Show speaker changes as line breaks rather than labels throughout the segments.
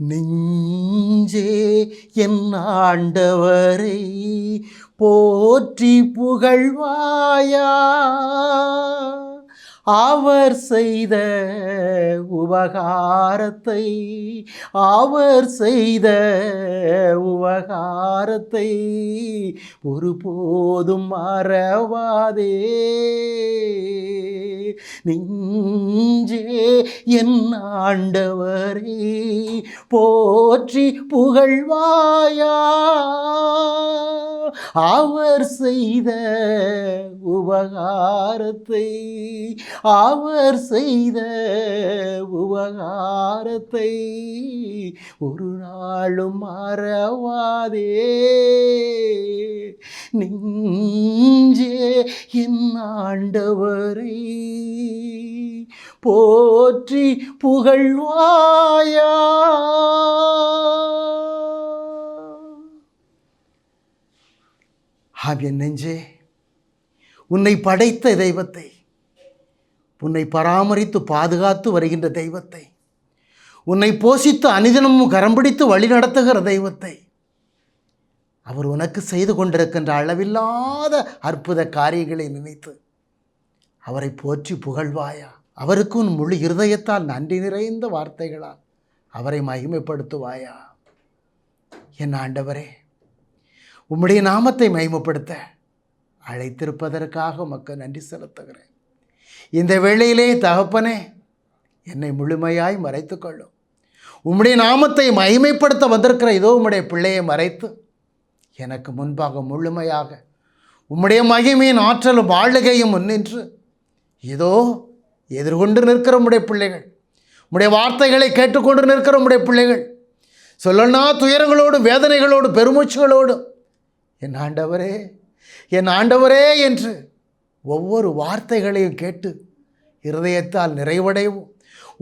நெஞ்சே என் ஆண்டவரை போற்றி புகழ்வாயா, அவர் செய்த உபகாரத்தை ஒருபோதும் மறவாதே. நெஞ்சே என் ஆண்டவரை போற்றி புகழ்வாயா, அவர் செய்த உபகாரத்தை ஒரு நாளும் மறவாதே. நெஞ்சே என் ஆண்டவரை போற்றி புகழ்வாயா. என் நெஞ்சே, உன்னை படைத்த தெய்வத்தை, உன்னை பராமரித்து பாதுகாத்து வருகின்ற தெய்வத்தை, உன்னை போஷித்து அனுதினமும் கரம் பிடித்து வழி நடத்துகிற தெய்வத்தை, அவர் உனக்கு செய்து கொண்டிருக்கின்ற அளவில்லாத அற்புத காரியங்களை நினைத்து அவரை போற்றி புகழ்வாயா. அவருக்கு உன் முழு இருதயத்தால் நன்றி நிறைந்த வார்த்தைகளால் அவரை மகிமைப்படுத்துவாயா. என் ஆண்டவரே, உம்முடைய நாமத்தை மகிமைப்படுத்த அழைத்திருப்பதற்காக உமக்கு நன்றி செலுத்துகிறேன். இந்த வேளையிலே தகப்பனே, என்னை முழுமையாய் மறைத்து கொள்ளும். உம்முடைய நாமத்தை மகிமைப்படுத்த வந்திருக்கிற இதோ உம்முடைய பிள்ளையை மறைத்து எனக்கு முன்பாக முழுமையாக உம்முடைய மகிமையின் ஆற்றலும் ஆளுகையும் முன்னின்று இதோ எதிர்கொண்டு நிற்கிற உம்முடைய பிள்ளைகள், உம்முடைய வார்த்தைகளை கேட்டுக்கொண்டு நிற்கிற உம்முடைய பிள்ளைகள், சொல்லனா துயரங்களோடு வேதனைகளோடு பெருமூச்சுகளோடு என் ஆண்டவரே என்று ஒவ்வொரு வார்த்தைகளையும் கேட்டு இருதயத்தால் நிறைவடையும்.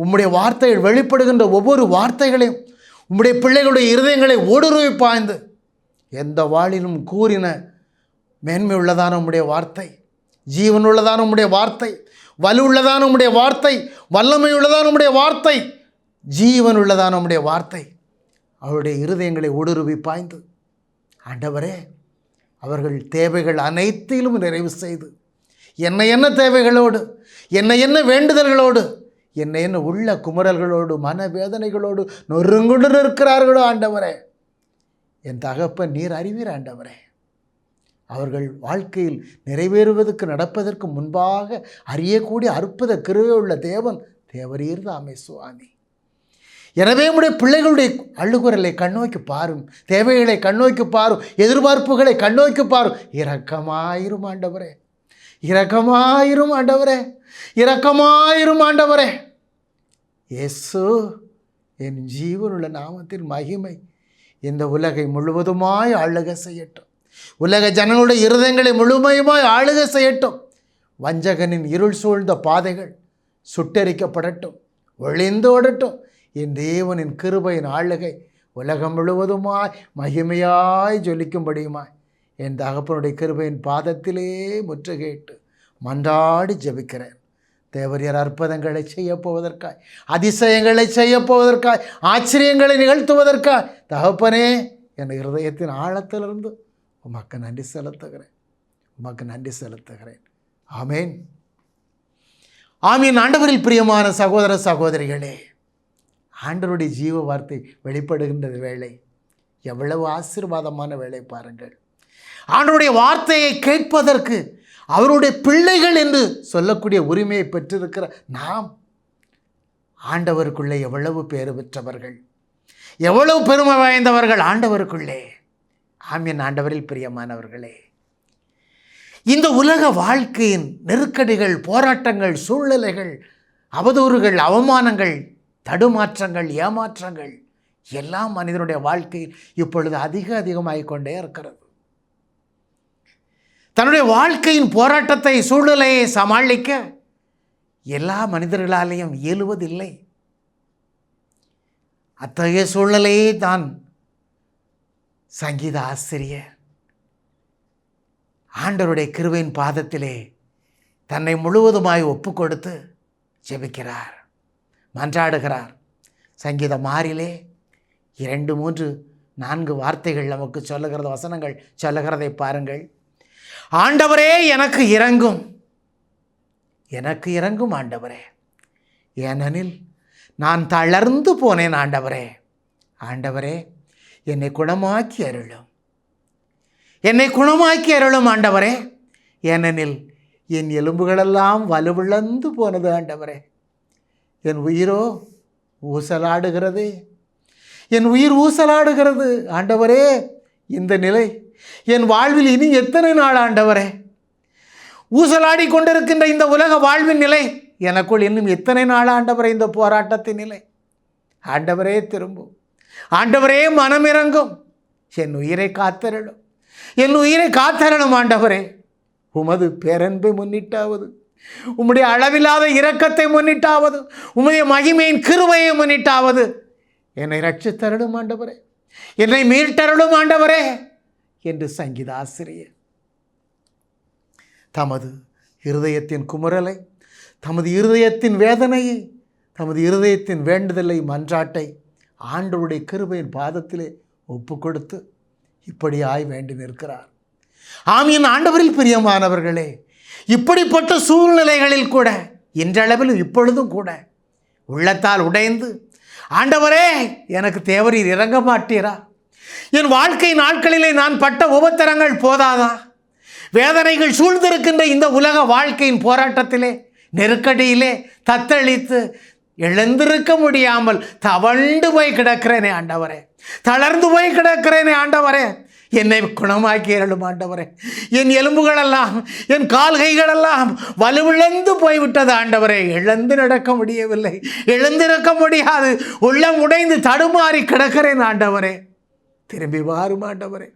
உம்முடைய வார்த்தைகள் வெளிப்படுகின்ற ஒவ்வொரு வார்த்தைகளையும் உம்முடைய பிள்ளைகளுடைய இருதயங்களை ஊடுருவி பாய்ந்து எந்த வாளிலும் கூறின மேன்மை உள்ளதான உம்முடைய வார்த்தை, ஜீவன் உள்ளதான உம்முடைய வார்த்தை, வலு உள்ளதான உம்முடைய வார்த்தை, வல்லமை உள்ளதான உம்முடைய வார்த்தை, ஜீவன் உள்ளதான உம்முடைய வார்த்தை அவருடைய இருதயங்களை ஊடுருவி பாய்ந்து ஆண்டவரே, அவர்கள் தேவைகள் அனைத்திலும் நிறைவு செய்து என்ன தேவைகளோடு, என்ன வேண்டுதல்களோடு, என்ன உள்ள குமரல்களோடு, மனவேதனைகளோடு நொறுங்குண்டு நிற்கிறார்களோ ஆண்டவரே, என் தகப்பன் நீர் அறிவீர் ஆண்டவரே. அவர்கள் வாழ்க்கையில் நிறைவேறுவதற்கு நடப்பதற்கு முன்பாக அறியக்கூடிய அற்புத கிருபை உள்ள தேவன் தேவரீர் தாமே சுவாமி. எனவே உடைய பிள்ளைகளுடைய அழுகுரலை கண்ணோக்கி பாரும், தேவைகளை கண்ணோக்கி பாரும், எதிர்பார்ப்புகளை கண்ணோக்கி பாரும். இரக்கமாயிரும் ஆண்டவரே, இரக்கமாயிரும் ஆண்டவரே, இரக்கமாயிரும் ஆண்டவரே. இயேசு, என் ஜீவனுள்ள நாமத்தின் மகிமை இந்த உலகை முழுவதுமாய் ஆளுக செய்யட்டும். உலக ஜனங்களுடைய இருதயங்களை முழுமையுமாய் ஆளுக செய்யட்டும். வஞ்சகனின் இருள் சூழ்ந்த பாதைகள் சுட்டெரிக்கப்படட்டும், ஒளிந்து ஓடட்டும். என் தேவனின் கிருபையின் ஆளுகை உலகம் முழுவதுமாய் மகிமையாய் ஜொலிக்கும்படியுமாய் என் தகப்பனுடைய கிருபையின் பாதத்திலே முற்றுகையிட்டு மன்றாடி ஜெபிக்கிறேன். தேவரீர் அற்புதங்களை செய்யப்போவதற்காய், அதிசயங்களை செய்யப்போவதற்காய், ஆச்சரியங்களை நிகழ்த்துவதற்காய் தகப்பனே, என் இருதயத்தின் ஆழத்திலிருந்து உமக்கு நன்றி செலுத்துகிறேன். ஆமேன். ஆமீன். ஆண்டவரில் பிரியமான சகோதர சகோதரிகளே, ஆண்டவருடைய ஜீவ வார்த்தை வெளிப்படுகின்ற வேளை எவ்வளவு ஆசீர்வாதமான வேளை பாருங்கள். ஆண்டவருடைய வார்த்தையை கேட்பதற்கு அவருடைய பிள்ளைகள் என்று சொல்லக்கூடிய உரிமையை பெற்றிருக்கிற நாம் ஆண்டவருக்குள்ளே எவ்வளவு பேறு பெற்றவர்கள், எவ்வளவு பெருமை வாய்ந்தவர்கள் ஆண்டவருக்குள்ளே. ஆமீன். ஆண்டவரில் பிரியமானவர்களே, இந்த உலக வாழ்க்கையின் நெருக்கடிகள், போராட்டங்கள், சூழ்நிலைகள், அவதூறுகள், அவமானங்கள், தடுமாற்றங்கள், ஏமாற்றங்கள் எல்லாம் மனிதனுடைய வாழ்க்கையில் இப்பொழுது அதிகமாகிக்கொண்டே இருக்கிறது. தன்னுடைய வாழ்க்கையின் போராட்டத்தை, சூழ்நிலையை சமாளிக்க எல்லா மனிதர்களாலேயும் இயலுவதில்லை. அத்தகைய சூழ்நிலையை தான் சங்கீத ஆசிரியர் ஆண்டவருடைய கிருபையின் பாதத்திலே தன்னை முழுவதுமாய் ஒப்பு கொடுத்து ஜெபிக்கிறார், மன்றாடுகிறார். சங்கீதம் 6 2, 3, 4 வார்த்தைகள் நமக்கு சொல்லுகிறது, வசனங்கள் சொல்லுகிறதை பாருங்கள். ஆண்டவரே எனக்கு இரங்கும், எனக்கு இரங்கும் ஆண்டவரே, ஏனெனில் நான் தளர்ந்து போனேன் ஆண்டவரே. ஆண்டவரே என்னை குணமாக்கி அருளும், என்னை குணமாக்கி அருளும் ஆண்டவரே, ஏனெனில் என் எலும்புகளெல்லாம் வலுவிழந்து போனது ஆண்டவரே. என் உயிரோ ஊசலாடுகிறது, என் உயிர் ஊசலாடுகிறது ஆண்டவரே. இந்த நிலை என் வாழ்வில் இனி எத்தனை நாள் ஆண்டவரே? ஊசலாடி கொண்டிருக்கின்ற இந்த உலக வாழ்வின் நிலை எனக்குள் இன்னும் எத்தனை நாள் ஆண்டவரே? இந்த போராட்டத்தின் நிலை ஆண்டவரே திரும்பும், ஆண்டவரே மனமிறங்கும், என் உயிரை காத்தருளும், என் உயிரை காத்தருளும் ஆண்டவரே. உமது பேரன்பை முன்னிட்டாவது, உம்முடைய அளவில்லாத இரக்கத்தை முன்னிட்டாவது, உம்முடைய மகிமையின் கிருபையை முன்னிட்டாவது என்னை ரட்சித்தருளும் ஆண்டவரே, என்னை மீட்டருளும் ஆண்டவரே என்று சங்கீதாசிரியர் தமது இருதயத்தின் குமுறலை, தமது இருதயத்தின் வேதனையை, தமது இருதயத்தின் வேண்டுதலை, மன்றாட்டை ஆண்டவருடைய கிருபையின் பாதத்திலே ஒப்பு கொடுத்து இப்படியாய் வேண்டி நிற்கிறார். ஆமீன். ஆண்டவரில் பிரியமானவர்களே, இப்படிப்பட்ட சூழ்நிலைகளில் கூட இன்றளவிலும் இப்பொழுதும் கூட உள்ளத்தால் உடைந்து, ஆண்டவரே எனக்கு தேவரீர் இறங்க மாட்டீரா? என் வாழ்க்கை நாட்களிலே நான் பட்ட உபத்திரங்கள் போதாதா? வேதனைகள் சூழ்ந்திருக்கின்ற இந்த உலக வாழ்க்கையின் போராட்டத்திலே, நெருக்கடியிலே தத்தளித்து எழுந்திருக்க முடியாமல் தவண்டு போய் கிடக்கிறேனே ஆண்டவரே, தளர்ந்து போய் கிடக்கிறேனே ஆண்டவரே, என்னை குணமாக்கி அருளும் ஆண்டவரே. என் எலும்புகளெல்லாம், என் கால்கைகளெல்லாம் வலுவிழந்து போய்விட்டது ஆண்டவரே. எழுந்து நடக்க முடியவில்லை, எழுந்திருக்க முடியாது, உள்ளம் உடைந்து தடுமாறி கிடக்கிறேன் ஆண்டவரே. திரும்பி வாரும் ஆண்டவரே,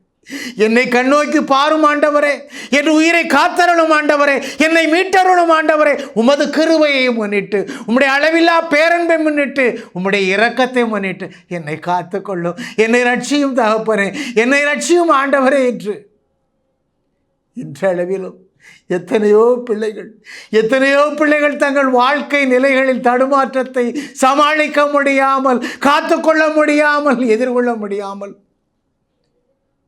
என்னை கண்ணோக்கி பாரும் ஆண்டவரே, என் உயிரை காத்தருளும் ஆண்டவரே, என்னை மீட்டருளும் ஆண்டவரே. உமது கிருபையை முன்னிட்டு, உம்முடைய அளவில்லா பேரன்பை முன்னிட்டு, உம்முடைய இரக்கத்தை முன்னிட்டு என்னை காத்துக்கொள்ளும், என்னை ரட்சியும் தகப்பனே, என்னை ரட்சியும் ஆண்டவரே என்று இன்றளவிலும் எத்தனையோ பிள்ளைகள் தங்கள் வாழ்க்கை நிலைகளில் தடுமாற்றத்தை சமாளிக்க முடியாமல், காத்துக்கொள்ள முடியாமல், எதிர்கொள்ள முடியாமல்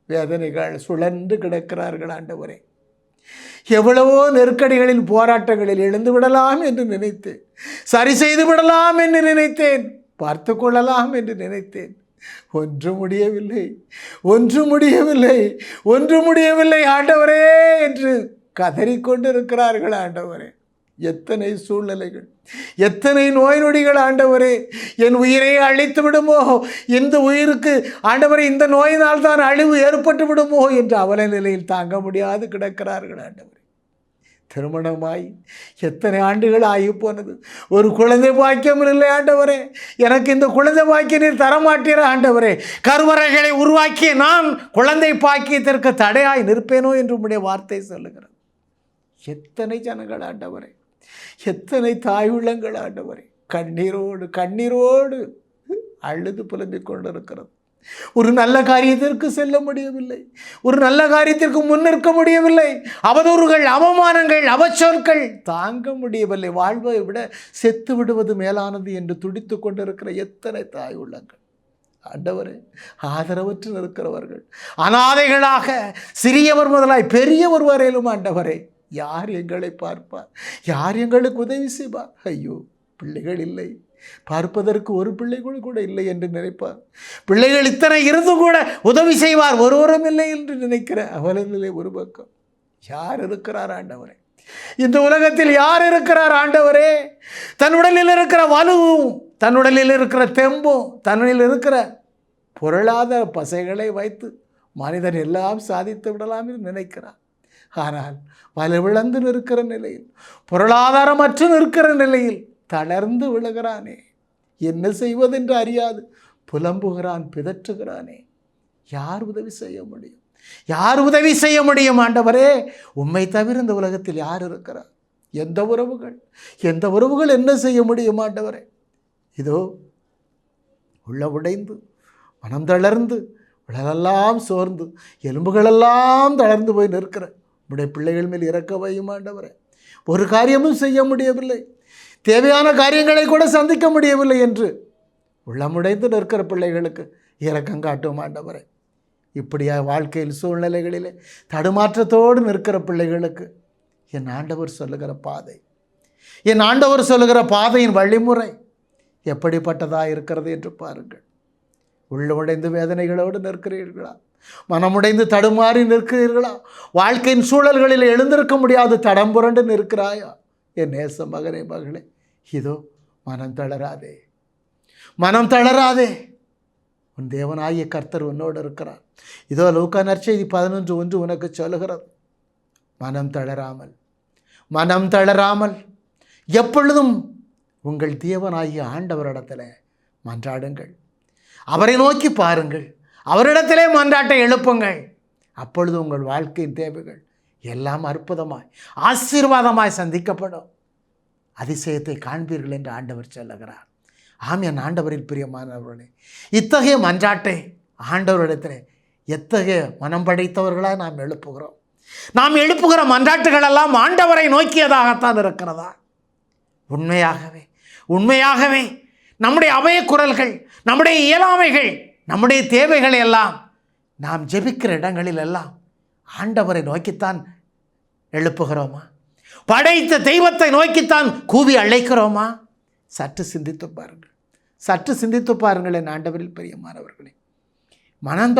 வேதனைகள் சுழன்று கிடக்கிறார்கள் ஆண்டவரே. எவ்வளவோ நெருக்கடிகளில், போராட்டங்களில் எழுந்து விடலாம் என்று நினைத்தேன், சரி செய்து விடலாம் என்று நினைத்தேன், பார்த்து கொள்ளலாம் என்று நினைத்தேன். ஒன்று முடியவில்லை ஆண்டவரே என்று கதறிக்கொண்டிருக்கிறார்கள் ஆண்டவரே. எத்தனை சூழ்நிலைகள், எத்தனை நோய் நொடிகள் ஆண்டவரே. என் உயிரை அழித்து விடுமோ, இந்த உயிருக்கு ஆண்டவரே இந்த நோயினால் தான் அழிவு ஏற்பட்டு விடுமோ என்று அவல நிலையில் தாங்க முடியாது கிடக்கிறார்கள் ஆண்டவரே. திருமணமாய் எத்தனை ஆண்டுகள் ஆகி போனது, ஒரு குழந்தை பாக்கியம் இல்லை ஆண்டவரே. எனக்கு இந்த குழந்தை பாக்கியம் நீர் தரமாட்டீர ஆண்டவரே. கருவறைகளை உருவாக்கிய நான் குழந்தை பாக்கியத்திற்கு தடையாய் நிற்பேனோ என்று உம்முடைய வார்த்தை சொல்லுகிறது. எத்தனை ஜனங்கள் ஆண்டவரே, எத்தனை தாய் உள்ளங்கள் ஆண்டவரே, கண்ணீரோடு அழுது புலம்பிக் கொண்டிருக்கிறது. ஒரு நல்ல காரியத்திற்கு செல்ல முடியவில்லை, ஒரு நல்ல காரியத்திற்கு முன்னிற்க முடியவில்லை. அவதூறுகள், அவமானங்கள், அவச்சொற்கள் தாங்க முடியவில்லை. வாழ்வை விட செத்து விடுவது மேலானது என்று துடித்து கொண்டிருக்கிற எத்தனை தாய் உள்ளங்கள் ஆண்டவரே. ஆதரவற்று இருக்கிறவர்கள், அனாதைகளாக, சிறியவர் முதலாய் பெரியவர் வரையிலும் ஆண்டவரே, யார் எங்களை பார்ப்பார்? யார் எங்களுக்கு உதவி செய்வார்? ஐயோ, பிள்ளைகள் இல்லை, பார்ப்பதற்கு ஒரு பிள்ளைகள் கூட இல்லை என்று நினைப்பார். பிள்ளைகள் இத்தனை இருந்து கூட உதவி செய்வார் ஒருவரும் இல்லை என்று நினைக்கிற அவலநிலை ஒரு பக்கம். யார் இருக்கிறார் ஆண்டவரே? இந்த உலகத்தில் யார் இருக்கிறார் ஆண்டவரே? தன் உடலில் இருக்கிற வலுவும், தன் உடலில் இருக்கிற தெம்பும், தன்னில் இருக்கிற பொருளாதார பசைகளை வைத்து மனிதன் எல்லாம் சாதித்து விடலாம் என்று நினைக்கிறார். ஆனால் வலுவிழந்து நிற்கிற நிலையில், பொருளாதாரமற்று நிற்கிற நிலையில் தளர்ந்து விழுகிறானே, என்ன செய்வதென்று அறியாது புலம்புகிறான், பிதற்றுகிறானே. யார் உதவி செய்ய முடியும்? யார் உதவி செய்ய முடியும் ஆண்டவரே? உம்மை தவிர இந்த உலகத்தில் யார் இருக்கிறார்? எந்த உறவுகள் என்ன செய்ய முடியும் ஆண்டவரே? இதோ உள்ள உடைந்து, மனம் தளர்ந்து, உடலெல்லாம் சோர்ந்து, எலும்புகளெல்லாம் தளர்ந்து போய் நிற்கிற உடைய பிள்ளைகள் மேல் இறக்க வையும் ஆண்டவரே. ஒரு காரியமும் செய்ய முடியவில்லை, தேவையான காரியங்களை கூட சந்திக்க முடியவில்லை என்று உள்ளமுடைந்து நிற்கிற பிள்ளைகளுக்கு இரக்கம் காட்டும் ஆண்டவரே. இப்படியா வாழ்க்கையில் சூழ்நிலைகளிலே தடுமாற்றத்தோடு நிற்கிற பிள்ளைகளுக்கு என் ஆண்டவர் சொல்லுகிற பாதை, என் ஆண்டவர் சொல்லுகிற பாதையின் வழிமுறை எப்படிப்பட்டதாக இருக்கிறது என்று பாருங்கள். உள்ளமுடைந்து வேதனைகளோடு நிற்கிறீர்களா? மனமுடைந்து தடுமாறி நிற்கிறீர்களா? வாழ்க்கையின் சூழல்களில் எழுந்திருக்க முடியாது தடம் புரண்டு நிற்கிறாயா? என் நேச மகனே மகளே, இதோ மனம் தளராதே, மனம் தளராதே. உன் தேவனாகிய கர்த்தர் உன்னோடு இருக்கிறார். இதோ லூக்கா நற்செய்தி 11:1 உனக்கு சொல்லுகிறது, மனம் தளராமல், மனம் தளராமல் எப்பொழுதும் உங்கள் தேவனாகிய ஆண்டவரிடத்தில் மன்றாடுங்கள். அவரை நோக்கி பாருங்கள், அவரிடத்திலே மன்றாட்டை எழுப்புங்கள். அப்பொழுது உங்கள் வாழ்க்கையின் தேவைகள் எல்லாம் அற்புதமாய் ஆசீர்வாதமாய் சந்திக்கப்படும். அதிசயத்தை காண்பீர்கள் என்று ஆண்டவர் சொல்லுகிறார். ஆம், என் ஆண்டவரில் பிரியமானவர்களே, இத்தகைய மன்றாட்டை ஆண்டவரிடத்தில் எத்தகைய மனம் படைத்தவர்களாக நாம் எழுப்புகிறோம். நாம் எழுப்புகிற மன்றாட்டுகள் எல்லாம் ஆண்டவரை நோக்கியதாகத்தான் இருக்கிறதா? உண்மையாகவே உண்மையாகவே நம்முடைய அபய குரல்கள், நம்முடைய இயலாமைகள், நம்முடைய தேவைகளை எல்லாம் நாம் ஜெபிக்கிற இடங்களில் எல்லாம் ஆண்டவரை நோக்கித்தான் எழுப்புகிறோமா? படைத்த தெய்வத்தை நோக்கித்தான் கூவி அழைக்கிறோமா? சற்று சிந்தித்து பாருங்கள், சற்று சிந்தித்து பாருங்கள் என் ஆண்டவரில் பிரியமானவர்களே. மனம்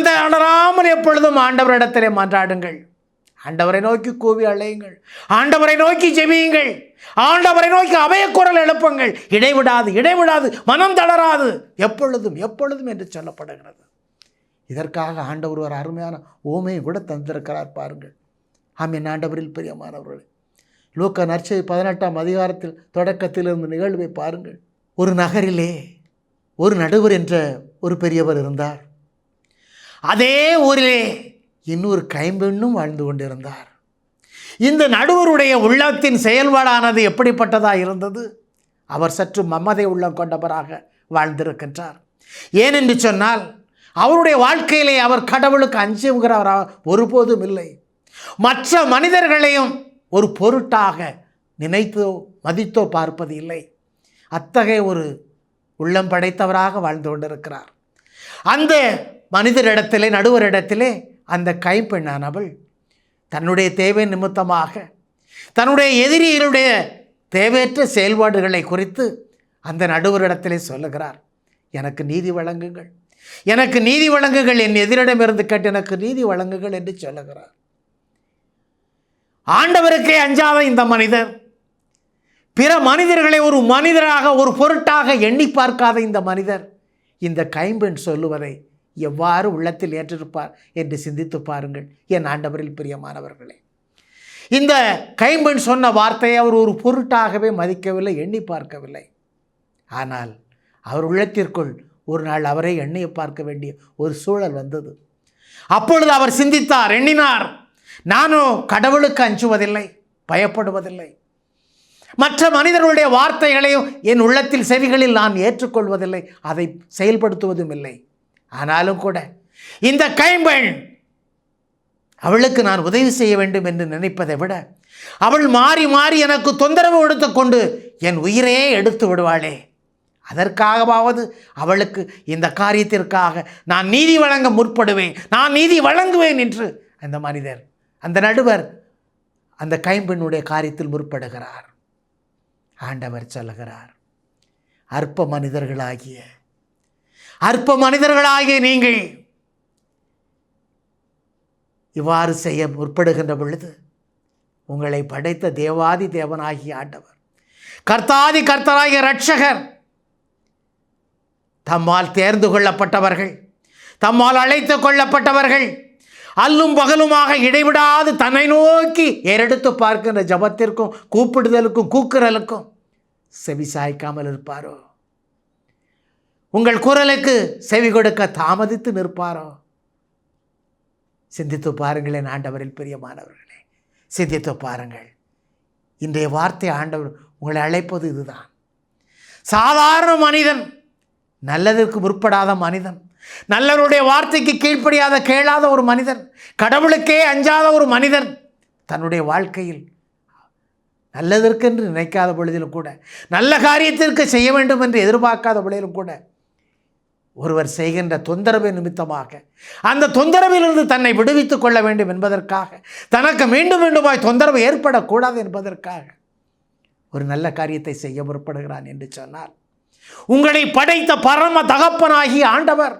தளராமல் எப்பொழுதும் ஆண்டவரிடத்திலே மன்றாடுங்கள். ஆண்டவரை நோக்கி கூவி அழையுங்கள், ஆண்டவரை நோக்கி ஜெபியுங்கள், ஆண்டவரை நோக்கி அபயக்குரல் எழுப்புங்கள். இடைவிடாது மனம் தளராது எப்பொழுதும் என்று சொல்லப்படுகிறது. இதற்காக ஆண்டவர் ஒரு அருமையான ஓமையை கூட தந்திருக்கிறார் பாருங்கள். ஆம், என் ஆண்டவரில் பிரியமானவர்களே, லூக்கா நற்செய்தி 18ஆம் அதிகாரத்தில் தொடக்கத்திலிருந்து நிகழ்வை பாருங்கள். ஒரு நகரிலே ஒரு நடுவர் என்ற ஒரு பெரியவர் இருந்தார். அதே ஊரிலே இன்னொரு கைம்பெண்ணும் வாழ்ந்து கொண்டிருந்தார். இந்த நடுவருடைய உள்ளத்தின் செயல்பாடானது எப்படிப்பட்டதாக இருந்தது? அவர் சற்று மமதை உள்ளம் கொண்டவராக வாழ்ந்திருக்கின்றார். ஏனென்று சொன்னால் அவருடைய வாழ்க்கையிலே அவர் கடவுளுக்கு அஞ்சுகிறவராக ஒருபோதும் இல்லை. மற்ற மனிதர்களையும் ஒரு பொருட்டாக நினைத்தோ மதித்தோ பார்ப்பது இல்லை. அத்தகைய ஒரு உள்ளம் படைத்தவராக வாழ்ந்து கொண்டிருக்கிறார். அந்த மனிதரிடத்திலே, நடுவரிடத்திலே அந்த கைம்பெண்ணானவள் தன்னுடைய தேவை நிமித்தமாக தன்னுடைய எதிரிகளுடைய தேவையற்ற செயல்பாடுகளை குறித்து அந்த நடுவரிடத்திலே சொல்லுகிறார். எனக்கு நீதி வழங்குங்கள், எனக்கு நீதி வழங்குங்கள், என் எதிரிடமிருந்து கேட்டு எனக்கு நீதி வழங்குங்கள் என்று சொல்லுகிறார். ஆண்டவருக்கே அஞ்சாத இந்த மனிதர், பிற மனிதர்களை ஒரு மனிதராக ஒரு பொருட்டாக எண்ணி பார்க்காத இந்த மனிதர் இந்த கைம்பெண் சொல்லுவதை எவ்வாறு உள்ளத்தில் ஏற்றிருப்பார் என்று சிந்தித்து பாருங்கள் என் ஆண்டவரில் பிரியமானவர்களே. இந்த கைம்பெண் சொன்ன வார்த்தையை அவர் ஒரு பொருட்டாகவே மதிக்கவில்லை, எண்ணி பார்க்கவில்லை. ஆனால் அவர் உள்ளத்திற்குள் ஒரு நாள் அவரை எண்ணி பார்க்க வேண்டிய ஒரு சூழல் வந்தது. அப்பொழுது அவர் சிந்தித்தார், எண்ணினார், நானும் கடவுளுக்கு அஞ்சுவதில்லை, பயப்படுவதில்லை. மற்ற மனிதர்களுடைய வார்த்தைகளையும் என் உள்ளத்தில் செவிகளில் நான் ஏற்றுக்கொள்வதில்லை, அதை செயல்படுத்துவதும் இல்லை. ஆனாலும் கூட இந்த கைம்பெண், அவளுக்கு நான் உதவி செய்ய வேண்டும் என்று நினைப்பதை விட அவள் மாறி மாறி எனக்கு தொந்தரவு கொடுத்து கொண்டு என் உயிரையே எடுத்து விடுவாளே, அதற்காகவாவது அவளுக்கு இந்த காரியத்திற்காக நான் நீதி வழங்க முற்படுவேன், நான் நீதி வழங்குவேன் என்று அந்த மனிதர், அந்த நடுவர் அந்த கைம்பெண்ணுடைய காரியத்தில் முற்படுகிறார். ஆண்டவர் சொல்லுகிறார், அற்ப மனிதர்களாகிய நீங்கள் இவ்வாறு செய்ய முற்படுகின்ற பொழுது உங்களை படைத்த தேவாதி தேவனாகிய ஆண்டவர், கர்த்தாதி கர்த்தராகிய இரட்சகர், தம்மால் தேர்ந்து கொள்ளப்பட்டவர்கள், தம்மால் அழைத்து கொள்ளப்பட்டவர்கள், அல்லும் பகலுமாக இடைவிடாது தன்னை நோக்கி ஏறெடுத்து பார்க்கின்ற ஜபத்திற்கும் கூப்பிடுதலுக்கும் கூக்குரலுக்கும் செவி சாய்க்காமல் இருப்பாரோ? உங்கள் குரலுக்கு செவி கொடுக்க தாமதித்து நிற்பாரோ? சிந்தித்து பாருங்களேன் ஆண்டவரில் பிரியமானவர்களே, சிந்தித்து பாருங்கள். இன்றைய வார்த்தை ஆண்டவர் உங்களை அழைப்பது இதுதான். சாதாரண மனிதன், நல்லதற்கு முற்படாத மனிதன், நல்லவருடைய வார்த்தைக்கு கீழ்ப்படியாத கேளாத ஒரு மனிதன், கடவுளுக்கே அஞ்சாத ஒரு மனிதன், தன்னுடைய வாழ்க்கையில் நல்லதற்கென்று நினைக்காத பொழுதிலும் கூட, நல்ல காரியத்திற்கு செய்ய வேண்டும் என்று எதிர்பார்க்காத பொழுதிலும் கூட ஒருவர் செய்கின்ற தொந்தரவு நிமித்தமாக அந்த தொந்தரவிலிருந்து தன்னை விடுவித்துக் கொள்ள வேண்டும் என்பதற்காக, தனக்கு மீண்டும் மீண்டுமாய் தொந்தரவு ஏற்படக்கூடாது என்பதற்காக ஒரு நல்ல காரியத்தை செய்ய முற்படுகிறான் என்று சொன்னார். உங்களை படைத்த பரம தகப்பனாகிய ஆண்டவர்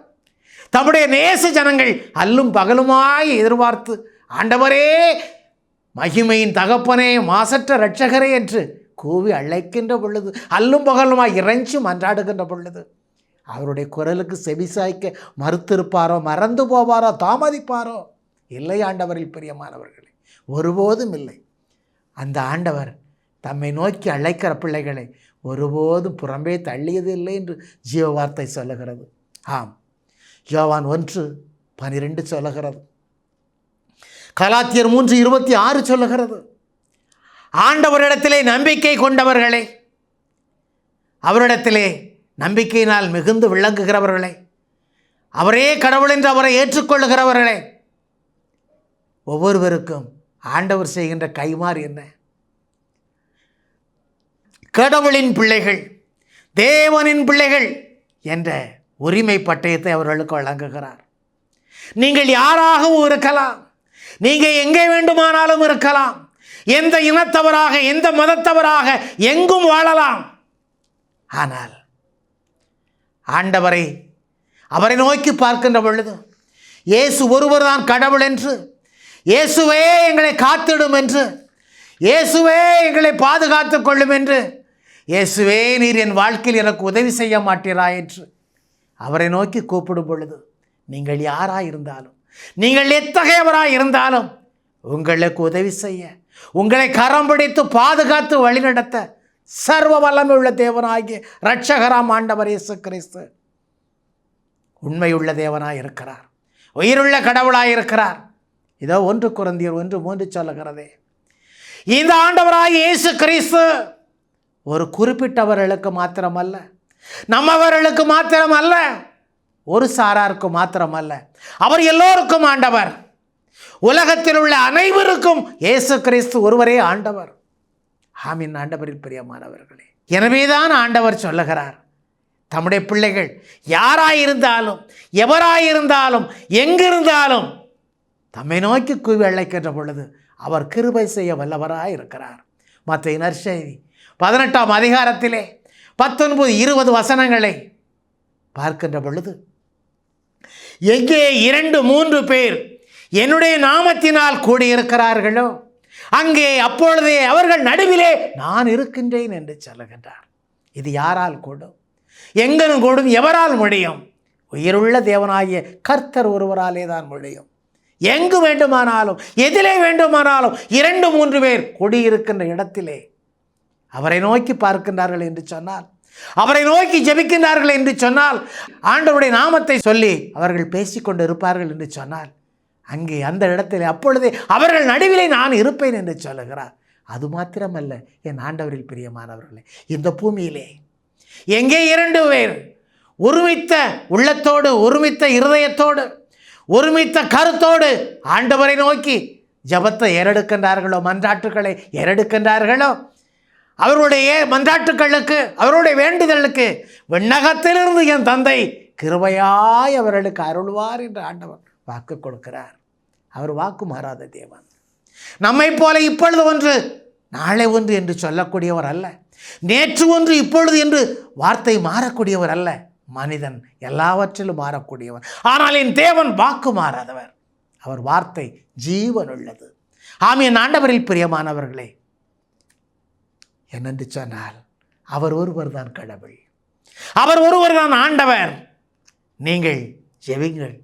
தம்முடைய நேச ஜனங்கள் அல்லும் பகலுமாய் எதிர்பார்த்து, ஆண்டவரே, மகிமையின் தகப்பனே, மாசற்ற இரட்சகரே என்று கூவி அழைக்கின்ற பொழுது, அல்லும் பகலுமாய் இறைஞ்சி மன்றாடுகின்ற பொழுது, அவருடைய குரலுக்கு செவிசாய்க்க மறுத்திருப்பாரோ, மறந்து போவாரோ, தாமதிப்பாரோ? இல்லை ஆண்டவரில் பிரியமானவர்களே, ஒருபோதும் இல்லை. அந்த ஆண்டவர் தம்மை நோக்கி அழைக்கிற பிள்ளைகளை ஒருபோதும் புறம்பே தள்ளியது இல்லை என்று ஜீவ வார்த்தை சொல்லுகிறது. ஆம், யோவான் 1:12 சொல்லுகிறது. கலாத்தியர் 3:26 சொல்லுகிறது. ஆண்டவரிடத்திலே நம்பிக்கை கொண்டவர்களே, அவரிடத்திலே நம்பிக்கையினால் மிகுந்து விளங்குகிறவர்களே, அவரே கடவுள் என்று அவரை ஏற்றுக்கொள்ளுகிறவர்களே, ஒவ்வொருவருக்கும் ஆண்டவர் செய்கின்ற கைமாறு என்ன? கடவுளின் பிள்ளைகள், தேவனின் பிள்ளைகள் என்ற உரிமை பட்டயத்தை அவர்களுக்கு வழங்குகிறார். நீங்கள் யாராகவும் இருக்கலாம், நீங்கள் எங்கே வேண்டுமானாலும் இருக்கலாம், எந்த இனத்தவராக, எந்த மதத்தவராக எங்கும் வாழலாம். ஆனால் ஆண்டவரை, அவரை நோக்கி பார்க்கின்ற பொழுது, இயேசு ஒருவர் தான் கடவுள் என்று, இயேசுவே எங்களை காத்திடும் என்று, இயேசுவே எங்களை பாதுகாத்து கொள்ளும் என்று, இயேசுவே நீர் என் வாழ்க்கையில் எனக்கு உதவி செய்ய மாட்டீரா என்று அவரை நோக்கி கூப்பிடும் பொழுது, நீங்கள் யாராக இருந்தாலும், நீங்கள் எத்தகையவராக இருந்தாலும், உங்களுக்கு உதவி செய்ய, உங்களை கரம் பிடித்து பாதுகாத்து வழிநடத்த சர்வ வல்லமை உள்ள தேவனாகிய இரட்சகராம் ஆண்டவர் இயேசு கிறிஸ்து உண்மையுள்ள தேவனாய் இருக்கிறார், உயிருள்ள கடவுளாய் இருக்கிறார். இதோ 1 கொரிந்தியர் 1:3 சொல்லுகிறதே, இந்த ஆண்டவராகிய இயேசு கிறிஸ்து ஒரு குறிப்பிட்டவர்களுக்கு மாத்திரமல்ல, நம்மவர்களுக்கு மாத்திரமல்ல, ஒரு சாராருக்கு மாத்திரமல்ல, அவர் எல்லோருக்கும் ஆண்டவர். உலகத்தில் உள்ள அனைவருக்கும் இயேசு கிறிஸ்து ஒருவரே ஆண்டவர். ஆமீன். ஆண்டவரில் பிரியமானவர்களே, எனவேதான் ஆண்டவர் சொல்லுகிறார், தம்முடைய பிள்ளைகள் யாராயிருந்தாலும், எவராயிருந்தாலும், எங்கிருந்தாலும் தம்மை நோக்கி கூவி அழைக்கின்ற பொழுது அவர் கிருபை செய்ய வல்லவராய் இருக்கிறார். மத்தேயு நற்செய்தி 18ஆம் அதிகாரத்திலே 19-20 வசனங்களை பார்க்கின்ற பொழுது, எங்கே 2-3 பேர் என்னுடைய நாமத்தினால் கூடியிருக்கிறார்களோ அங்கே அப்பொழுதே அவர்கள் நடுவிலே நான் இருக்கின்றேன் என்று சொல்லுகின்றார். இது யாரால் கூடும்? எங்கனும் கூடும்? எவரால் முடியும்? உயிருள்ள தேவனாகிய கர்த்தர் ஒருவராலே தான் முடியும். எங்கு வேண்டுமானாலும், எதிலே வேண்டுமானாலும் 2-3 பேர் கூடியிருக்கின்ற இடத்திலே அவரை நோக்கி பார்க்கின்றார்கள் என்று சொன்னால், அவரை நோக்கி ஜெபிக்கின்றார்கள் என்று சொன்னால், ஆண்டவருடைய நாமத்தை சொல்லி அவர்கள் பேசிக்கொண்டு இருப்பார்கள் என்று சொன்னால், அங்கே அந்த இடத்தில் அப்பொழுதே அவர்கள் நடுவிலே நான் இருப்பேன் என்று சொல்லுகிறார். அது மாத்திரமல்ல என் ஆண்டவரில் பிரியமானவர்களே, இந்த பூமியிலே எங்கே 2 பேர் ஒருமித்த உள்ளத்தோடு, ஒருமித்த இருதயத்தோடு, ஒருமித்த கருத்தோடு ஆண்டவரை நோக்கி ஜபத்தை ஏறெடுக்கின்றார்களோ, மன்றாட்டுக்களை ஏறெடுக்கின்றார்களோ, அவருடைய மன்றாட்டுக்களுக்கு, அவருடைய வேண்டுதலுக்கு விண்ணகத்திலிருந்து என் தந்தை கிருபையாய் அவர்களுக்கு அருள்வார் என்று ஆண்டவர் வாக்கு கொடுக்கிறார். அவர் வாக்கு மாறாத தேவன். நம்மை போல இப்பொழுது ஒன்று நாளை ஒன்று என்று சொல்லக்கூடியவர் அல்ல, நேற்று ஒன்று இப்பொழுது என்று வார்த்தை மாறக்கூடியவர் அல்ல. மனிதன் எல்லாவற்றிலும் மாறக்கூடியவர். ஆனால் என் தேவன் வாக்கு மாறாதவர். அவர் வார்த்தை ஜீவன் உள்ளது. ஆம், ஆண்டவரில் பிரியமானவர்களே, என்னென்று சொன்னால் அவர் ஒருவர் தான் கடவுள், அவர் ஒருவர் தான் ஆண்டவர். நீங்கள் ஜெபிங்கள்,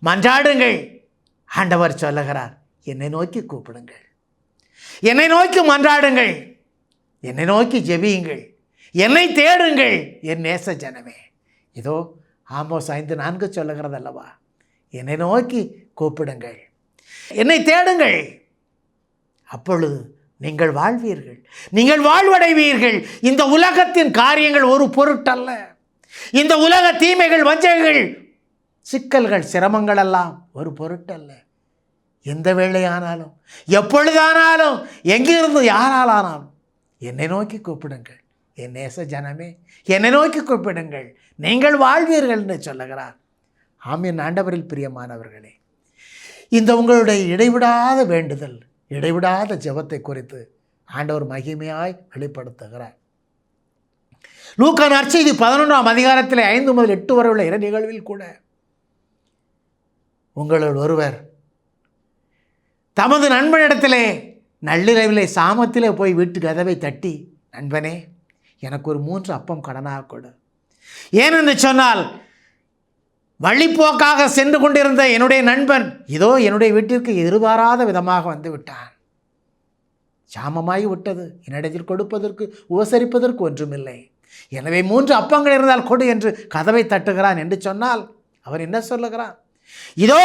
மன்றாடுங்கள். ஆண்டவர் சொல்லுகிறார், என்னை நோக்கி கூப்பிடுங்கள், என்னை நோக்கி மன்றாடுங்கள், என்னை நோக்கி ஜெபியுங்கள், என்னை தேடுங்கள் என் நேச ஜனமே. இதோ ஆமோஸ் 5:4 சொல்லுகிறது அல்லவா, என்னை நோக்கி கூப்பிடுங்கள், என்னை தேடுங்கள், அப்பொழுது நீங்கள் வாழ்வீர்கள், நீங்கள் வாழ்வடைவீர்கள். இந்த உலகத்தின் காரியங்கள் ஒரு பொருட்டல்ல. இந்த உலக தீமைகள், வஞ்சகங்கள், சிக்கல்கள், சிரமங்கள் எல்லாம் ஒரு பொருட்டல்ல. எந்த வேளையானாலும், எப்பொழுதானாலும், எங்கிருந்து யாராலானாலும் என்னை நோக்கி கூப்பிடுங்கள், என் நேச ஜனமே, என்னை நோக்கி கூப்பிடுங்கள், நீங்கள் வாழ்வீர்கள் என்று சொல்லுகிறார். ஆமென். ஆண்டவரில் பிரியமானவர்களே, இந்த உங்களுடைய இடைவிடாத வேண்டுதல், இடைவிடாத ஜெபத்தை குறித்து ஆண்டவர் மகிமையாய் வெளிப்படுத்துகிறார். லூக்கா நற்செய்தி 11ஆம் அதிகாரத்தில் 5 முதல் 8 வரை உள்ள 2 நிகழ்வில் கூட உங்களுள் ஒருவர் தமது நண்பனிடத்திலே நள்ளிரவிலே சாமத்திலே போய் வீட்டு கதவை தட்டி, நண்பனே, எனக்கு ஒரு 3 அப்பம் கடனாக கொடு. ஏனென்று சொன்னால், வழிப்போக்காக சென்று கொண்டிருந்த என்னுடைய நண்பன் இதோ என்னுடைய வீட்டிற்கு எதிர்பாராத விதமாக வந்து விட்டான். சாமமாகி விட்டது, என்னிடத்தில் கொடுப்பதற்கு உபசரிப்பதற்கு ஒன்றுமில்லை. எனவே 3 அப்பங்கள் இருந்தால் கொடு என்று கதவை தட்டுகிறான் என்று சொன்னால், அவர் என்ன சொல்லுகிறான்? இதோ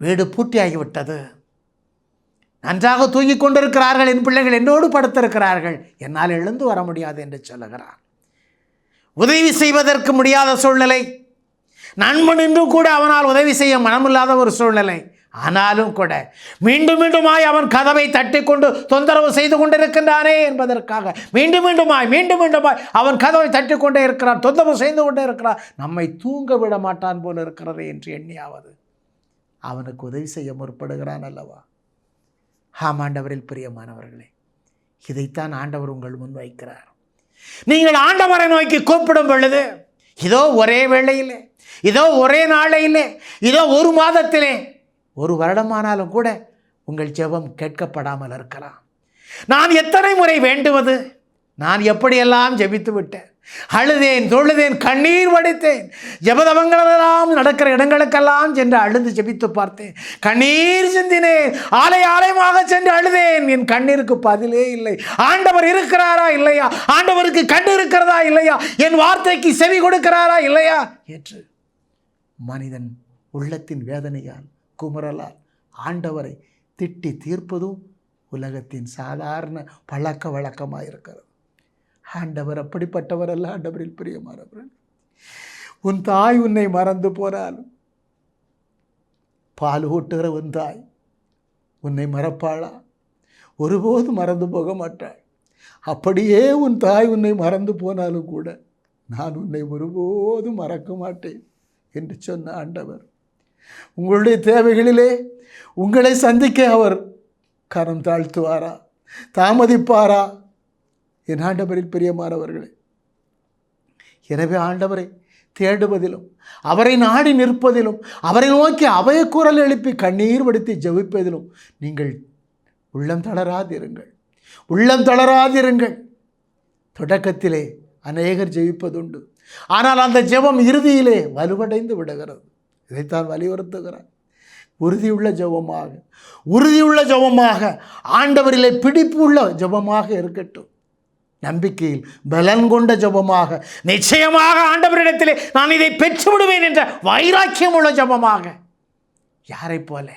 வீடு பூட்டியாகிவிட்டது, நன்றாக தூங்கிக் கொண்டிருக்கிறார்கள், என் பிள்ளைகள் என்னோடு படுத்திருக்கிறார்கள், என்னால் எழுந்து வர முடியாது என்று சொல்லுகிறான். உதவி செய்வதற்கு முடியாத சூழ்நிலை, நண்பன் என்றும் கூட அவனால் உதவி செய்ய மனமில்லாத ஒரு சூழ்நிலை. ஆனாலும் கூட மீண்டும் மீண்டுமாய் அவன் கதவை தட்டி கொண்டு தொந்தரவு செய்து கொண்டிருக்கின்றானே என்பதற்காக மீண்டும் மீண்டுமாய் அவன் கதவை தட்டி கொண்டே இருக்கிறான், தொந்தரவு செய்து கொண்டே இருக்கிறான். நம்மை தூங்க விட மாட்டான் போல இருக்கிறது என்று எண்ணியாவது அவனுக்கு உதவி செய்ய முற்படுகிறான் அல்லவா? ஆண்டவரில் பிரியமானவர்களே, இதைத்தான் ஆண்டவர் உங்கள் முன் வைக்கிறார். நீங்கள் ஆண்டவரை நோக்கி கூப்பிடும் பொழுது, இதோ ஒரே வேளையிலே, இதோ ஒரே நாளையிலே, இதோ ஒரு மாதத்திலே, ஒரு வருடமானாலும் கூட உங்கள் ஜெபம் கேட்கப்படாமல் இருக்கலாம். நான் எத்தனை முறை வேண்டுவது, நான் எப்படியெல்லாம் ஜெபித்து விட்டேன், அழுதேன், தொழுதேன், கண்ணீர் வடித்தேன், ஜெபதவங்களெல்லாம் நடக்கிற இடங்களுக்கெல்லாம் சென்று அழுது ஜெபித்து பார்த்தேன், கண்ணீர் சிந்தினேன், ஆலயமாக சென்று அழுதேன், என் கண்ணீருக்கு பதிலே இல்லை. ஆண்டவர் இருக்கிறாரா இல்லையா? ஆண்டவருக்கு கண்ணு இருக்கிறதா இல்லையா? என் வார்த்தைக்கு செவி கொடுக்கிறாரா இல்லையா என்று மனிதன் உள்ளத்தின் வேதனையால், குமுறலால் ஆண்டவரை திட்டி தீர்ப்பதும் உலகத்தின் சாதாரண பழக்க வழக்கமாக இருக்கிறது. ஆண்டவர் அப்படிப்பட்டவர் அல்ல. ஆண்டவரில் பிரியமானவர்கள், உன் தாய் உன்னை மறந்து போனாலும், பால் ஊட்டுகிற உன் தாய் உன்னை மறப்பாளா? ஒருபோதும் மறந்து போக மாட்டாள். அப்படியே உன் தாய் உன்னை மறந்து போனாலும் கூட நான் உன்னை ஒருபோதும் மறக்க மாட்டேன் என்று சொன்ன ஆண்டவர், உங்களுடைய தேவைகளிலே உங்களை சந்திக்க அவர் கரம் தாழ்த்துவாரா? தாமதிப்பாரா? என் ஆண்டவரில் பிரியமானவர்களே, எனவே ஆண்டவரை தேடுவதிலும், அவரை நாடி நிற்பதிலும், அவரை நோக்கி அபயக்குரல் எழுப்பி கண்ணீர் வடித்து ஜெபிப்பதிலும் நீங்கள் உள்ளம் தளராதிருங்கள். தொடக்கத்திலே அநேகர் ஜெபிப்பதுண்டு, ஆனால் அந்த ஜெபம் இறுதியிலே வலுவடைந்து விடுகிறது. இதைத்தான் வலியுறுத்துகிறார். உறுதியுள்ள ஜெபமாக ஆண்டவரிலே பிடிப்புள்ள ஜெபமாக இருக்கட்டும். நம்பிக்கையில் பலன் கொண்ட ஜெபமாக, நிச்சயமாக ஆண்டவரிடத்திலே நான் இதை பெற்றுவிடுவேன் என்ற வைராக்கியம் உள்ள ஜெபமாக. யாரை போல?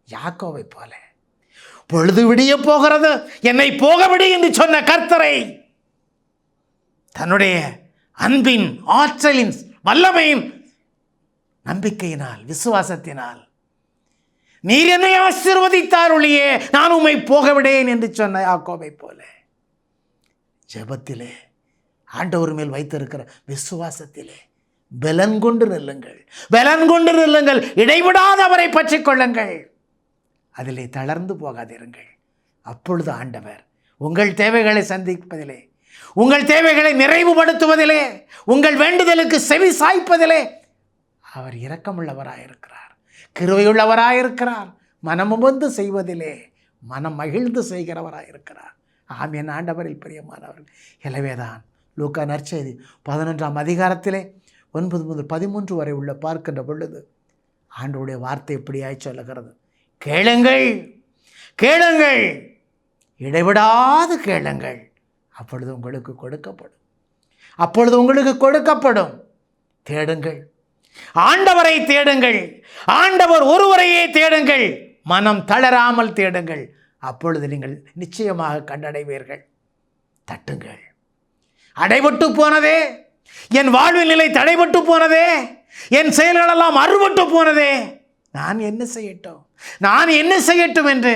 யாக்கோவை போல. பொழுது விடிய போகிறது, என்னை போகவிடு என்று சொன்ன கர்த்தரை தன்னுடைய அன்பின், ஆற்றலின், வல்லமையின், நம்பிக்கையினால், விசுவாசத்தினால், நீர் என்னை ஆசீர்வதித்தார் ஒழியே நான் உம்மை போகவிடேன் என்று சொன்ன யாக்கோபை போல ஜெபத்திலே, ஆண்டவர் மேல் வைத்திருக்கிற விசுவாசத்திலே பலன் கொண்டு நில்லுங்கள். இடைவிடாத அவரை பற்றிக் கொள்ளுங்கள். அதிலே தளர்ந்து போகாதிருங்கள். அப்பொழுது ஆண்டவர் உங்கள் தேவைகளை சந்திப்பதிலே, உங்கள் தேவைகளை நிறைவுபடுத்துவதிலே, உங்கள் வேண்டுதலுக்கு செவி சாய்ப்பதிலே அவர் இரக்கமுள்ளவராயிருக்கிறார், கிருபையுள்ளவராயிருக்கிறார், மனமுவந்து செய்வதிலே மனம் மகிழ்ந்து செய்கிறவராயிருக்கிறார். ஆமென். ஆண்டவரில் பிரியமானவர்கள், எனவேதான் லூக்கா நற்செய்தி 11ஆம் அதிகாரத்திலே 9 முதல் 13 வரை உள்ள பார்க்கின்ற பொழுது ஆண்டவருடைய வார்த்தை எப்படியாய் சொல்லுகிறது? கேளுங்கள், இடைவிடாது கேளுங்கள், அப்பொழுது உங்களுக்கு கொடுக்கப்படும். தேடுங்கள், ஆண்டவரை தேடுங்கள், ஆண்டவர் ஒருவரையே தேடுங்கள், மனம் தளராமல் தேடுங்கள், அப்பொழுது நீங்கள் நிச்சயமாக கண்டடைவீர்கள். தட்டுங்கள். அடைபட்டு போனதே, என் வாழ்வில் நிலை தடைபட்டு போனதே, என் செயல்களெல்லாம் அறுபட்டு போனதே, நான் என்ன செய்யட்டும் என்று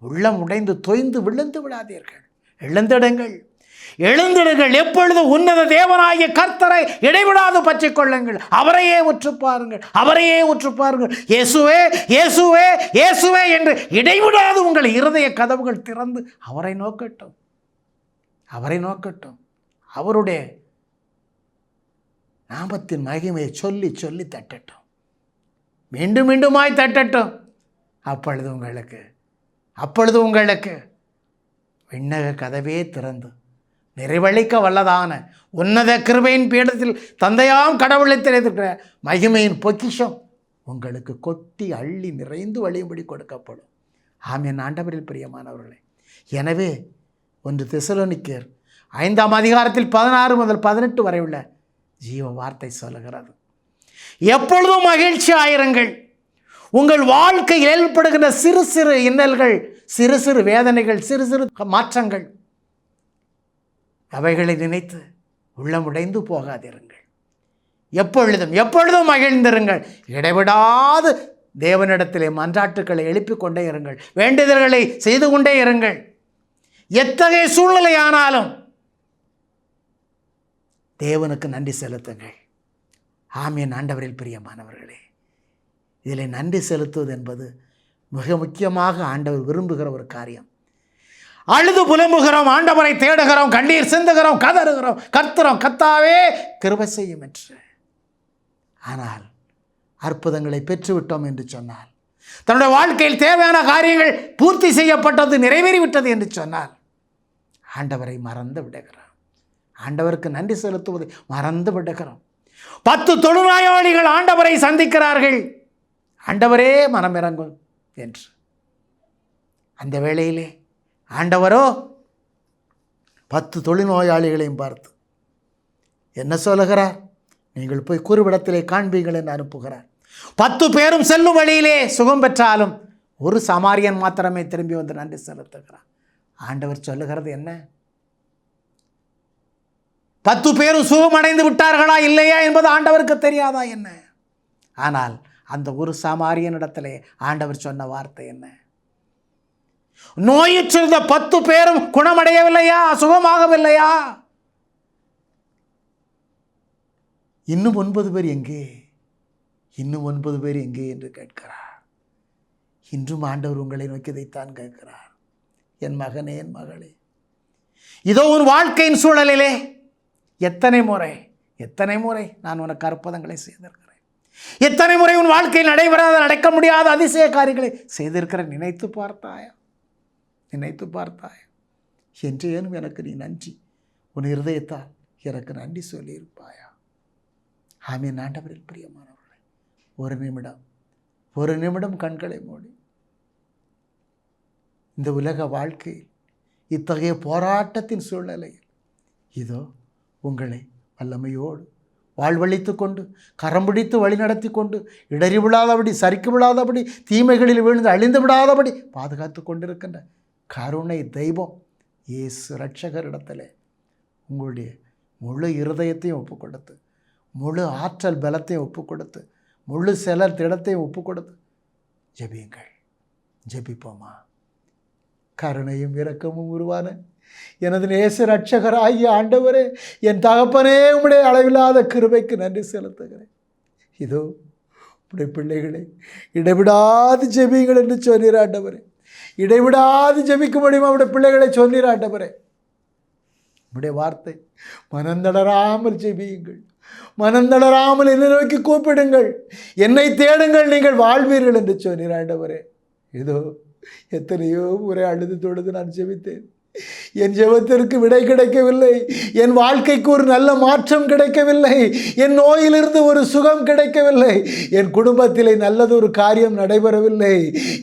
உள்ளம் உடைந்து தொய்ந்து விழுந்து விடாதீர்கள். எழுந்திடுங்கள், எழுந்திடுங்கள். எப்பொழுதும் உன்னத தேவனாகிய கர்த்தரை இடைவிடாது பற்றிக் கொள்ளுங்கள். அவரையே உற்று பாருங்கள், அவரையே உற்று பாருங்கள். இயேசுவே, இயேசுவே, இயேசுவே என்று இடைவிடாது உங்கள் இருதய கதவுகள் திறந்து அவரை நோக்கட்டும், அவரை நோக்கட்டும். அவருடைய நாமத்தின் மகிமையை சொல்லி சொல்லி தட்டட்டும், மீண்டும் மீண்டுமாய் தட்டட்டும். அப்பொழுது உங்களுக்கு விண்ணக கதவே திறந்து நிறைவளிக்க வல்லதான உன்னத கிருபையின் பீடத்தில் தந்தையாம் கடவுளை தெரிந்திருக்கிற மகிமையின் பொக்கிஷம் உங்களுக்கு கொட்டி அள்ளி நிறைந்து வழியும்படி கொடுக்கப்படும். ஆமென். ஆண்டவரில் பிரியமானவர்களே, எனவே 1 தெசலோனிக்கேயர் 5ஆம் அதிகாரத்தில் 16 முதல் 18 வரை உள்ள ஜீவ வார்த்தை சொல்லுகிறது, எப்பொழுதும் மகிழ்ச்சியாயிருங்கள். உங்கள் வாழ்க்கையில் ஏற்படுகின்ற சிறு சிறு இன்னல்கள், சிறு சிறு வேதனைகள், சிறு சிறு மாற்றங்கள், அவைகளை நினைத்து உள்ளமுடைந்து போகாதிருங்கள். எப்பொழுதும் மகிழ்ந்திருங்கள். இடைவிடாது தேவனிடத்திலே மன்றாட்டுக்களை எழுப்பிக் கொண்டே இருங்கள், வேண்டுதல்களை செய்து கொண்டே இருங்கள். எத்தகைய சூழ்நிலை ஆனாலும் தேவனுக்கு நன்றி செலுத்துங்கள். ஆமென். ஆண்டவரில் பிரியமானவர்களே, இதில் நன்றி செலுத்துவது என்பது மிக முக்கியமாக ஆண்டவர் விரும்புகிற ஒரு காரியம். அழுது புலம்புகிறோம், ஆண்டவரை தேடுகிறோம், கண்ணீர் சிந்துகிறோம், கதறுகிறோம், கர்த்தரோம், கர்த்தாவே கிருபை செய்யும் என்று. ஆனால் அற்புதங்களை பெற்றுவிட்டோம் என்று சொன்னால், தன்னுடைய வாழ்க்கையில் தேவையான காரியங்கள் பூர்த்தி செய்யப்பட்டது, நிறைவேறிவிட்டது என்று சொன்னால் ஆண்டவரை மறந்து விடுகிறோம், ஆண்டவருக்கு நன்றி செலுத்துவதை மறந்து விடுகிறோம். 10 தொழுநோயாளிகள் ஆண்டவரை சந்திக்கிறார்கள், ஆண்டவரே மனமிறங்கும் என்று. அந்த வேளையிலே ஆண்டவரோ 10 தொழுநோயாளிகளையும் பார்த்து என்ன சொல்லுகிறார்? நீங்கள் போய் குறுவிடத்திலே காண்பீங்கள் என்று அனுப்புகிறார். 10 பேரும் செல்லும் வழியிலே சுகம் பெற்றாலும் ஒரு சமாரியன் மாத்திரமே திரும்பி வந்து நன்றி செலுத்துகிறார். ஆண்டவர் சொல்லுகிறது என்ன? 10 பேரும் சுகமடைந்து விட்டார்களா இல்லையா என்பது ஆண்டவருக்கு தெரியாதா என்ன? ஆனால் அந்த ஒரு சமாரியனிடத்திலே ஆண்டவர் சொன்ன வார்த்தை என்ன? நோயுற்றிருந்த 10 பேரும் குணமடையவில்லையா? சுகமாகவில்லையா? இன்னும் 9 பேர் எங்கே? இன்னும் 9 பேர் எங்கே என்று கேட்கிறார். இன்றும் ஆண்டவர் உங்களை நோக்கி இதைத்தான் கேட்கிறார். என் மகனே, என் மகளே, இதோ உன் வாழ்க்கையின் சூழலிலே எத்தனை முறை நான் உனக்கு அற்புதங்களை செய்திருக்கிறேன், எத்தனை முறை உன் வாழ்க்கையில் நடைபெறாத, நடக்க முடியாத அதிசய காரியங்களை செய்திருக்கிறேன். நினைத்து பார்த்தாயா? என்று ஏனும் எனக்கு நீ நன்றி உன் இருதயத்தால் எனக்கு நன்றி சொல்லியிருப்பாயா? ஆமென். ஆண்டவரில் பிரியமானவர்களே, ஒரு நிமிடம் கண்களை மூடி இந்த உலக வாழ்க்கையில் இத்தகைய போராட்டத்தின் சூழ்நிலையில் இதோ உங்களை வல்லமையோடு வாழ்வழித்து கொண்டு, கரம் பிடித்து வழி நடத்தி கொண்டு, இடறி விழாதபடி, சறுக்கி விழாதபடி, தீமைகளில் விழுந்து அழிந்து விடாதபடி பாதுகாத்து கொண்டிருக்கின்ற கருணை தெய்வம் இயேசு இரட்சகரிடத்திலே உங்களுடைய முழு இருதயத்தையும் ஒப்பு கொடுத்து, முழு ஆற்றல் பலத்தையும் ஒப்பு கொடுத்து, முழு செலர் திடத்தையும் ஒப்பு கொடுத்து ஜெபியுங்கள். ஜெபிப்போமா? கருணையும் இரக்கமும் உருவான எனது நேச இரட்சகராகிய ஆண்டவரே, என் தகப்பனே, உம்முடைய அளவில்லாத கிருபைக்கு நன்றி செலுத்துகிறேன். இதோ உம்முடைய பிள்ளைகளை இடைவிடாது ஜெபியுங்கள் என்று சொன்னீர் ஆண்டவரே. இடைவிடாது ஜெபிக்க முடியுமா? உம்முடைய பிள்ளைகளை சொன்னீர் ஆண்டவரே. உம்முடைய வார்த்தை, மனந்தளராமல் ஜெபியுங்கள், மனந்தளராமல் என்னை நோக்கி கூப்பிடுங்கள், என்னை தேடுங்கள், நீங்கள் வாழ்வீர்கள் என்று சொன்னீர் ஆண்டவரே. இதோ எத்தனையோ முறை அழுது தொழுது நான் ஜெபித்தேன். என் ஜெபத்திற்கு விடை கிடைக்கவில்லை, என் வாழ்க்கைக்கு ஒரு நல்ல மாற்றம் கிடைக்கவில்லை, என் நோயிலிருந்து ஒரு சுகம் கிடைக்கவில்லை, என் குடும்பத்திலே நல்லதொரு காரியம் நடைபெறவில்லை,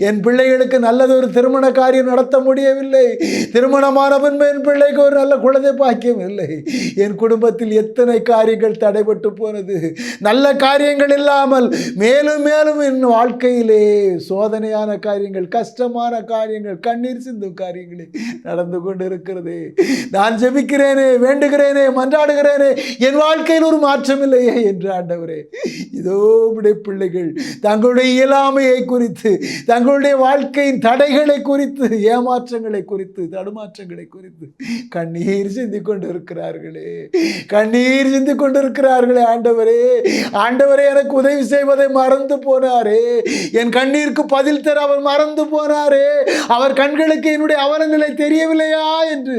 என் பிள்ளைகளுக்கு நல்லதொரு திருமண காரியம் நடத்த முடியவில்லை, திருமணமான பின்பு என் பிள்ளைக்கு ஒரு நல்ல குழந்தை பாக்கியம் இல்லை, என் குடும்பத்தில் எத்தனை காரியங்கள் தடைபட்டு போனது, நல்ல காரியங்கள் இல்லாமல் மேலும் மேலும் என் வாழ்க்கையிலே சோதனையான காரியங்கள், கஷ்டமான காரியங்கள், கண்ணீர் சிந்தும் காரியங்களே நடந்து கொண்டு இருக்கிறது. நான் ஜெபிக்கிறேனே, வேண்டுகிறேனே, மன்றாடுகிறேனே, என் வாழ்க்கையில் ஒரு மாற்றம் இல்லையே என்று ஆண்டவரே, இதோ உம்முடைய பிள்ளைகள் தங்களுடைய இயலாமையை குறித்து, தங்களுடைய வாழ்க்கையின் தடைகளை குறித்து, ஏமாற்றங்களை குறித்து, தடுமாற்றங்களை குறித்து கண்ணீர் சிந்திக் கொண்டு இருக்கிறார்களே, கண்ணீர் சிந்திக் கொண்டிருக்கிறார்களே. ஆண்டவரே, ஆண்டவரே, எனக்கு உதவி செய்வதை மறந்து போனாரே, என் கண்ணீருக்கு பதில் தர அவர் மறந்து போனாரே, அவர் கண்களுக்கு என்னுடைய அவலநிலை தெரியவில்லையா என்று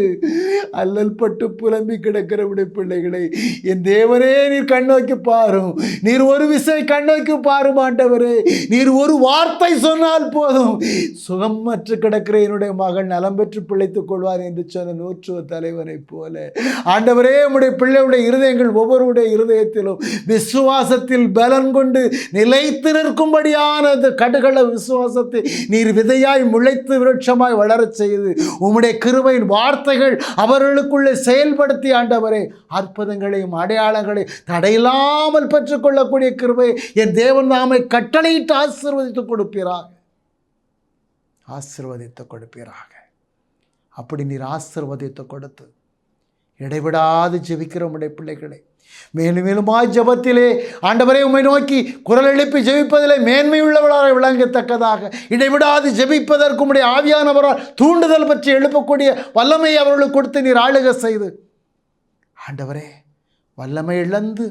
அல்லல் பட்டு புலம்பி கிடக்கிற பிள்ளைகளை என் தேவனே, நீர் கண்ணோக்கி பாரும், நீர் ஒரு விசை கண்ணோக்கி பாரும் ஆண்டவரே. நீர் ஒரு வார்த்தை சொன்னால் போதும், சுகமற்று கிடக்கிற என்னுடைய மகன் நலம் பெற்று பிழைத்துக் கொள்வார் என்று சொன்ன நூற்றுவ தலைவனை போல ஆண்டவரே, உம்முடைய பிள்ளையுடைய இருதயங்கள் ஒவ்வொருடைய இருதயத்திலும் விசுவாசத்தில் பலன் கொண்டு நிலைத்து நிற்கும்படியான அந்த கடுகள விசுவாசத்தை நீர் விதையாய் முளைத்து விருட்சமாய் வளரச் செய்து உம்முடைய கிருபையின் வார்த்தைகள் அவர்களுக்குள்ளே செயல்படுத்தி ஆண்டவரே, அற்புதங்களையும் அடையாளங்களையும் தடையில்லாமல் பெற்றுக்கொள்ளக்கூடிய கிருபை என் தேவன் நாமை கட்டளையிட்டு ஆசீர்வதித்து கொடுப்பீராக, ஆசீர்வதித்து கொடுப்பீராக. அப்படி நீர் ஆசீர்வதித்து கொடுத்து இடைவிடாது ஜெபிக்கிற உம்முடைய பிள்ளைகளை மேலும் மேலுமாய் ஜெபத்திலே ஆண்டவரே உம்மை நோக்கி குரல் எழுப்பி ஜெபிப்பதிலே மேன்மையுள்ளவராக விளங்கத்தக்கதாக இடைவிடாது ஜெபிப்பதற்கு உம்முடைய ஆவியானவரால் தூண்டுதல் பற்றி எழுப்பக்கூடிய வல்லமை அவர்களுக்கு கொடுத்து நீர் ஆளுக செய்து ஆண்டவரே, வல்லமை இழந்து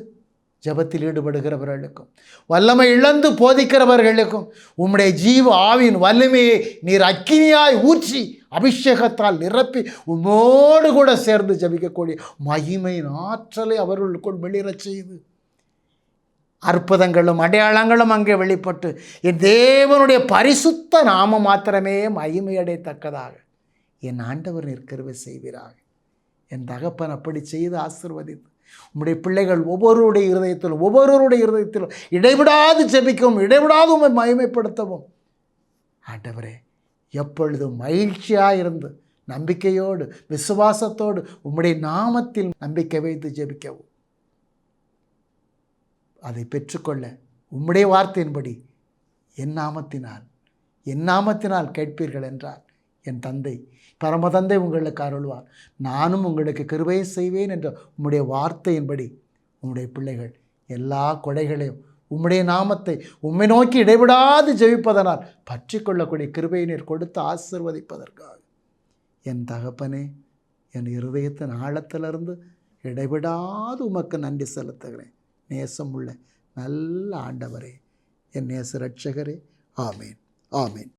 ஜெபத்தில் ஈடுபடுகிறவர்களுக்கும் வல்லமை இழந்து போதிக்கிறவர்களுக்கும் உம்முடைய ஜீவ ஆவியின் வல்லமையை நீர் அக்கினியாய் ஊற்றி அபிஷேகத்தால் நிரப்பி உம்மோடு கூட சேர்ந்து ஜபிக்கக்கூடிய மகிமையின் ஆற்றலை அவர்களுக்குள் வெளியிடச் செய்து அற்புதங்களும் அடையாளங்களும் அங்கே வெளிப்பட்டு என் தேவனுடைய பரிசுத்த நாமம் மாத்திரமே மகிமையடையத்தக்கதாக என் ஆண்டவர் நிற்கிறவை செய்வீராக. என் தகப்பன் அப்படி செய்து ஆசீர்வதித்து உம்முடைய பிள்ளைகள் ஒவ்வொருடைய இருதயத்திலும் இடைவிடாது ஜெபிக்கவும் இடைவிடாது உம்மை மகிமைப்படுத்தவும் ஆண்டவரே எப்பொழுதும் மகிழ்ச்சியாக இருந்து நம்பிக்கையோடு விசுவாசத்தோடு உம்முடைய நாமத்தில் நம்பிக்கை வைத்து ஜெபிக்கவும் அதை பெற்றுக்கொள்ள உம்முடைய வார்த்தையின்படி என் நாமத்தினால் கேட்பீர்கள் என்றார் என் தந்தை பரமதந்தை உங்களுக்கு அருள்வார், நானும் உங்களுக்கு கிருபை செய்வேன் என்ற உம்முடைய வார்த்தையின்படி உம்முடைய பிள்ளைகள் எல்லா கொடைகளையும் உம்முடைய நாமத்தை உம்மை நோக்கி இடைவிடாது ஜெபிப்பதனால் பற்றி கொள்ளக்கூடிய கிருபையை நீர் கொடுத்து ஆசீர்வதிப்பதற்காக என் தகப்பனே, என் இருதயத்தின் ஆழத்திலிருந்து இடைவிடாது உமக்கு நன்றி செலுத்துகிறேன். நேசமுள்ள நல்ல ஆண்டவரே, என் நேச இரட்சகரே, ஆமேன், ஆமேன்.